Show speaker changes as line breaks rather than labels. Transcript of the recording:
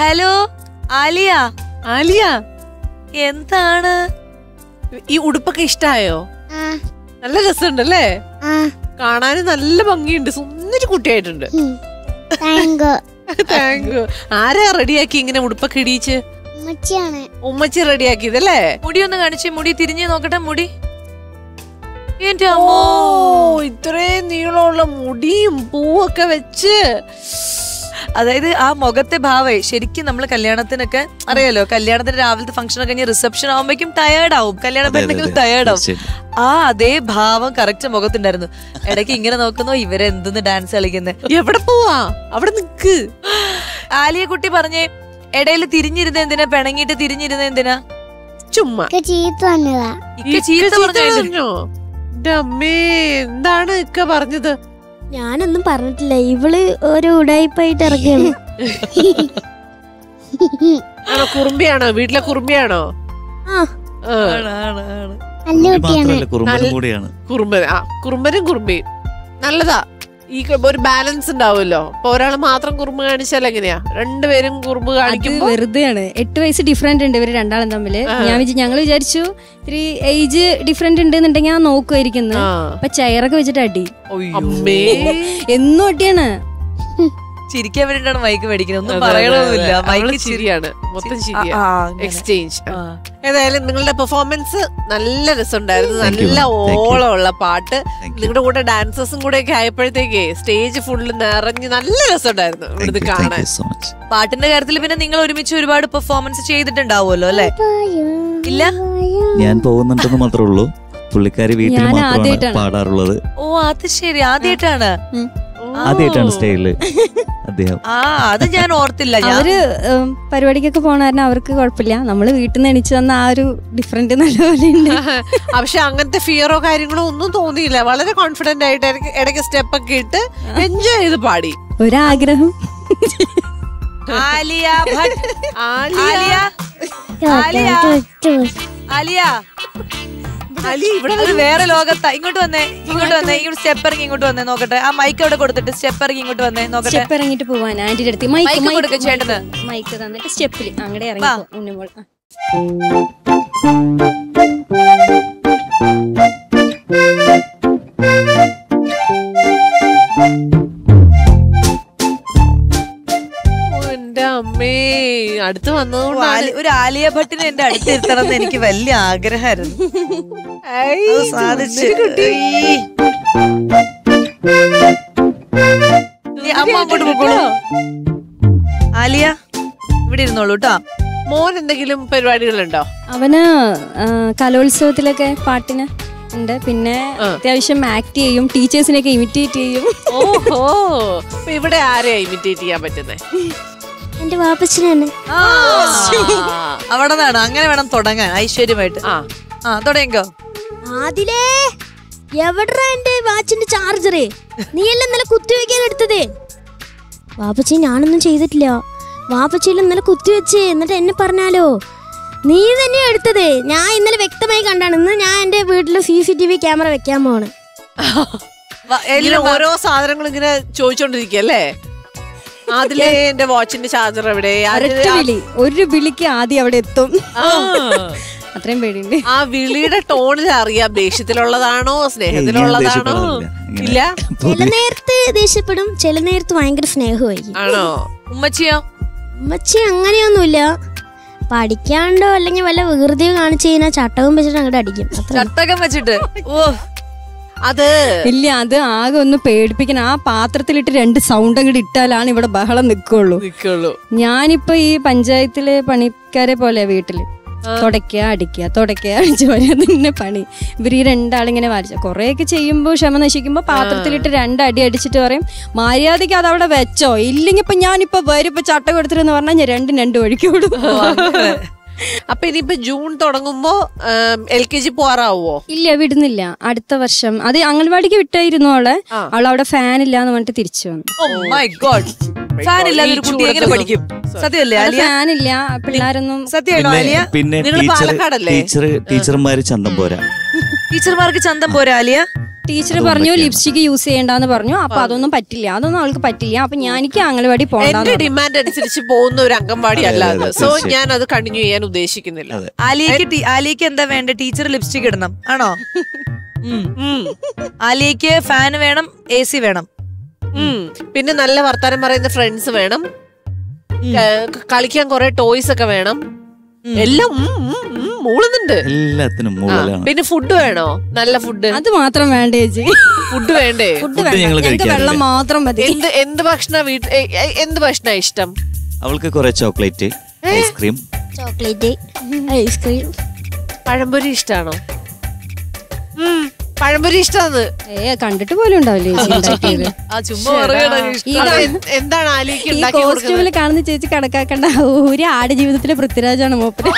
Hello Alia. Alia എന്താണ് ഈ ഉടുപ്പൊക്കെ ഇഷ്ടായോ? നല്ല രസമുണ്ടല്ലേ, കാണാനും നല്ല ഭംഗിയുണ്ട്, സുന്ദരി കുട്ടിയായിട്ടുണ്ട്. ആരാ റെഡിയാക്കി ഇങ്ങനെ ഉടുപ്പൊക്കെ ഇടിയിച്ച്? ഉമ്മച്ചി റെഡിയാക്കിയതല്ലേ? മുടി ഒന്ന് കാണിച്ച്, മുടി തിരിഞ്ഞു നോക്കട്ടെ. മുടി എന്റെ അമ്മോ, ഇത്രയും നീളമുള്ള മുടിയും പൂവൊക്കെ വെച്ച്, അതായത് ആ മുഖത്തെ ഭാവേ ശരിക്കും നമ്മള് കല്യാണത്തിനൊക്കെ അറിയാലോ, കല്യാണത്തിന് രാവിലത്തെ ഫംഗ്ഷൻ ഒക്കെ കഴിഞ്ഞ് റിസപ്ഷൻ ആവുമ്പോഴേക്കും ടയേർഡ് ആവും, കല്യാണം പെട്ടെന്ന് ടയേർഡ് ആവും. ആ അതേ ഭാവം കറക്റ്റ് മുഖത്തുണ്ടായിരുന്നു. ഇടയ്ക്ക് ഇങ്ങനെ നോക്കുന്നു, ഇവരെന്തെന്ന് ഡാൻസ് കളിക്കുന്നത്, എവിടെ പോവാ, അവിടെ നിക്ക്. ആലിയ കുട്ടി പറഞ്ഞേ, ഇടയിൽ തിരിഞ്ഞിരുന്ന എന്തിനാ, പിണങ്ങിട്ട് തിരിഞ്ഞിരുന്ന എന്തിനാ? ചുമ്മാ പറഞ്ഞോ? അമ്മേ, എന്താണ് ഇക്ക പറഞ്ഞത്?
ഞാനൊന്നും പറഞ്ഞിട്ടില്ല, ഇവള് ഒരു ഉടായിപ്പായിട്ട് ഇറങ്ങിയാണ്.
കുറുമ്പിയാണോ? വീട്ടിലെ കുറുമ്പിയാണോ? കുറുമ്പനും കുറുമ്പിയും നല്ലതാ. ഈ ഒരു ബാലൻസ് ഉണ്ടാവുമല്ലോ. ഇപ്പൊ ഒരാൾ മാത്രം കുറുമ്പ് കാണിച്ചാൽ എങ്ങനെയാ? രണ്ടുപേരും കുറുമ്പ് കാണിക്കുമ്പോ
വെറുതെയാണ്. 8 വയസ്സ് ഡിഫറൻറ്റ് ഉണ്ട് ഇവര് രണ്ടാളും തമ്മില്. ഞങ്ങൾ വിചാരിച്ചു ഇത്തിരി ഏജ് ഡിഫറൻറ്റ് ഉണ്ട് എന്നുണ്ടെങ്കിൽ ഞാൻ നോക്കുമായിരിക്കുന്നു. അപ്പൊ ചെയറൊക്കെ വെച്ചിട്ട് അടി, എന്നും അടിയാണ്.
ചിരിക്കാൻ വേണ്ടിട്ടാണ് മൈക്ക് മേടിക്കുന്നത്, ഒന്നും പറയണമെന്നില്ല. മൈക്ക് ചിരിയാണ്, മൊത്തം ചിരിയാ, എക്സ്ചേഞ്ച്. ഏതായാലും നിങ്ങളുടെ പെർഫോമൻസ് നല്ല രസമുണ്ടായിരുന്നു, നല്ല ഓളമുള്ള പാട്ട്. നിങ്ങളുടെ കൂടെ ഡാൻസേഴ്സും കൂടെ ഒക്കെ ആയപ്പോഴത്തേക്കേ സ്റ്റേജ് ഫുള്ള് നിറഞ്ഞ് നല്ല രസമുണ്ടായിരുന്നു ഇവിടുന്ന് കാണാൻ. പാട്ടിന്റെ കാര്യത്തിൽ പിന്നെ നിങ്ങൾ ഒരുമിച്ച് ഒരുപാട് പെർഫോമൻസ് ചെയ്തിട്ടുണ്ടാവുമല്ലോ അല്ലെ? ഇല്ല,
ഞാൻ പോകുന്നുണ്ടെന്ന് മാത്രമേ ഉള്ളൂ. പുള്ളിക്കാരി വീട്ടിൽ മാത്രമാണ് പാടാറുള്ളത്.
ഓ അത് ശരി, ആദ്യമായിട്ടാണ്
സ്റ്റൈല് അദ്ദേഹം.
അത് ഞാൻ ഓർത്തില്ല.
അവര് പരിപാടിക്കൊക്കെ പോണ കാരണം അവർക്ക് കുഴപ്പമില്ല, നമ്മള് വീട്ടിൽ നിന്ന് എണിച്ചു തന്ന ആ ഒരു ഡിഫറെന്റ് നല്ലപോലെ ഉണ്ട്.
പക്ഷെ അങ്ങനത്തെ ഫിയറോ കാര്യങ്ങളോ ഒന്നും തോന്നിയില്ല. വളരെ കോൺഫിഡന്റ് ആയിട്ട് ഇടയ്ക്ക് സ്റ്റെപ്പ് ഒക്കെ ഇട്ട് എൻജോയ് ചെയ്ത് പാടി.
ഒരാഗ്രഹം.
ആലിയ ഭട്ട്, ആലിയ അലി ഇവിടെ ഒരു വേറെ ലോകത്താ. ഇങ്ങോട്ട് വന്നേ, ഇങ്ങോട്ട് വന്നേ, ഇങ്ങോട്ട് സ്റ്റെപ്പ് ഇറങ്ങി ഇങ്ങോട്ട് വന്നേ നോക്കട്ടെ. ആ മൈക്ക് അവിടെ കൊടുത്തിട്ട് സ്റ്റെപ്പ് ഇറങ്ങി ഇങ്ങോട്ട് വന്നേ നോക്കട്ടെ.
സ്റ്റെപ്പ് ഇറങ്ങിട്ട് പോവാൻ ആന്റിയുടെ അടുത്ത്
മൈക്ക് കൊടുക്ക, ചേട്ടന്
മൈക്ക് തന്നിട്ട് സ്റ്റെപ്പിൽ അങ്ങടെ ഇറങ്ങി ഉണ്ണിമോൾ.
അമ്മേ, അടുത്ത് വന്നതുകൊണ്ട് ഒരു ആലിയ ഭട്ടിനെ എന്റെ അടുത്ത് ഇരുത്തണം എന്ന് എനിക്ക് വലിയ ആഗ്രഹമായിരുന്നു. സാധിച്ചു. അമ്മ അങ്ങോട്ട് പോക്കോളൂ. ആലിയ ഇവിടെ ഇരുന്നോളൂ കേട്ടോ. മോൻ എന്തെങ്കിലും പരിപാടികളുണ്ടോ?
അവന് കലോത്സവത്തിലൊക്കെ പാട്ടിന് ഉണ്ട്, പിന്നെ അത്യാവശ്യം ആക്ട് ചെയ്യും, ടീച്ചേഴ്സിനെയൊക്കെ ഇമിറ്റേറ്റ് ചെയ്യും.
ഓഹോ, ഇവിടെ ആരെയാ ഇമിറ്റേറ്റ് ചെയ്യാൻ പറ്റുന്നേ?
എന്റെ വാപ്പച്ചനാണ്.
അവിടെ നിന്നാണ്. അങ്ങനെ വേണം തുടങ്ങാൻ ഐശ്വര്യമായിട്ട്. തുടങ്ങിക്കോ.
ആദിലേ, എവിടാ എന്റെ വാച്ചിന്റെ ചാർജറ്? നീയല്ലേ ഇന്നലെ കുത്തിവെക്കാൻ എടുത്തത്? വാപ്പച്ചി, ഞാനൊന്നും ചെയ്തിട്ടില്ല. വാപ്പച്ചിയിൽ ഇന്നലെ കുത്തിവെച്ച് എന്നിട്ട് എന്നെ പറഞ്ഞാലോ? നീ തന്നെയാ എടുത്തത്. ഞാൻ ഇന്നലെ വ്യക്തമായി കണ്ടാണ്. ഇന്ന് ഞാൻ എന്റെ വീട്ടില് CCTV ക്യാമറ വെക്കാൻ പോണ്.
ഓരോ സാധനങ്ങളും ഇങ്ങനെ ചോദിച്ചോണ്ടിരിക്കല്ലേ? അതിലേ എന്റെ വാച്ചിന്റെ ചാർജർ എവിടെ?
ഒരു വിളിക്ക് ആദ്യം അവിടെ എത്തും. അത്രയും പേടിയുണ്ട്.
ആ വിളിയുടെ ടോണിൽ അറിയാം ദേഷ്യത്തിലുള്ളതാണോ സ്നേഹത്തിലുള്ളതാണോ. ഇല്ല,
ചില നേരത്ത് ദേഷ്യപ്പെടും, ചില നേരത്ത് ഭയങ്കര സ്നേഹമായിരിക്കും.
ആണോ? ഉമ്മച്ചിയോ?
ഉമ്മച്ചി അങ്ങനെയൊന്നുമില്ല. പഠിക്കാണ്ടോ അല്ലെങ്കിൽ വല്ല വികൃതിയോ കാണിച്ചു കഴിഞ്ഞാൽ ചട്ടകം വെച്ചിട്ട് അങ്ങോട്ട് അടിക്കും.
ചട്ടകം വെച്ചിട്ട്? ഓ, അത്
ഇല്ല, അത് ആകെ ഒന്ന് പേടിപ്പിക്കണം. ആ പാത്രത്തിലിട്ട് 2 സൗണ്ട് അങ്ങോട്ട് ഇട്ടാലാണ് ഇവിടെ ബഹളം നിക്കുള്ളൂ. ഞാനിപ്പോ ഈ പഞ്ചായത്തിലെ പണിക്കാരെ പോലെ വീട്ടില് തുടയ്ക്കുക അടിക്കുക തുടയ്ക്കുക അടിച്ചു തന്നെ പണി. ഇവർ ഈ 2 ആളിങ്ങനെ വരച്ച കുറെയൊക്കെ ചെയ്യുമ്പോ ക്ഷമ നശിക്കുമ്പോ പാത്രത്തിലിട്ട് 2 അടി അടിച്ചിട്ട് പറയും, മര്യാദക്ക് അതവിടെ വെച്ചോ, ഇല്ലെങ്കിൽ ഇപ്പൊ ഞാനിപ്പോ വരും ഇപ്പൊ ചട്ട കൊടുത്തിരുന്ന് പറഞ്ഞാൽ ഞാൻ 2 വഴിക്ക് വിടും.
അപ്പൊ ഇനിയിപ്പോ ജൂൺ തുടങ്ങുമ്പോ LKG പോറാവോ?
ഇല്ല, വിടുന്നില്ല. അടുത്ത വർഷം. അത് അംഗൻവാടിക്ക് വിട്ടായിരുന്നു അവളെ. അവളവിടെ ഫാൻ ഇല്ലാന്ന് പറഞ്ഞിട്ട് തിരിച്ചു വന്നു. ഫാനില്ല, പിള്ളേരൊന്നും.
പിന്നെ ടീച്ചർമാര് ചന്തം പോരാ.
ടീച്ചർമാർക്ക് ചന്തം പോരാ ആലിയ?
ടീച്ചർ പറഞ്ഞു ലിപ്സ്റ്റിക് യൂസ് ചെയ്യണ്ടെന്ന് പറഞ്ഞു. അപ്പൊ അതൊന്നും പറ്റില്ല, അതൊന്നും അവൾക്ക് പറ്റില്ല. അപ്പൊ എനിക്ക് അംഗൻവാടി പോകണ്ട,
ഡിമാൻഡ് അനുസരിച്ച് പോകുന്ന ഒരു അംഗൻവാടി അല്ലാതെ. സോ ഞാൻ അത് കണ്ടിന്യൂ ചെയ്യാൻ ഉദ്ദേശിക്കുന്നില്ല.
ആലിയക്ക് എന്താ വേണ്ട? ടീച്ചർ ലിപ്സ്റ്റിക് ഇടണം ആണോ? ആലിയക്ക് ഫാൻ വേണം, AC വേണം,
പിന്നെ നല്ല വർത്താനം പറയുന്ന ഫ്രണ്ട്സ് വേണം, കളിക്കാൻ കുറെ ടോയ്സ് ഒക്കെ വേണം. എല്ലാം മൂളുന്നുണ്ട്,
എല്ലാത്തിനും.
പിന്നെ ഫുഡ് വേണോ? നല്ല ഫുഡ്
അത് മാത്രം വേണ്ട ചേച്ചി.
ഫുഡ് വേണ്ടേ?
വെള്ളം മാത്രം മതി.
എന്ത് ഭക്ഷണ എന്ത് ഭക്ഷണ ഇഷ്ടം
അവൾക്ക്? കുറെ ചോക്ലേറ്റ്, ഐസ്ക്രീം,
പഴംപൊരി ഇഷ്ടാണോ? പഴംപൊരി ഇഷ്ടമാണ്.
കണ്ടിട്ട് പോലും ഉണ്ടാവില്ലേ
എന്താണ് ആലിക്ക്
കോസ്റ്റ്യൂമിൽ കാണുന്ന ചേച്ചി കണക്കാക്കണ്ട. ഒരു ആട് ജീവിതത്തിലെ പൃഥ്വിരാജാണ് മൂപ്പര്.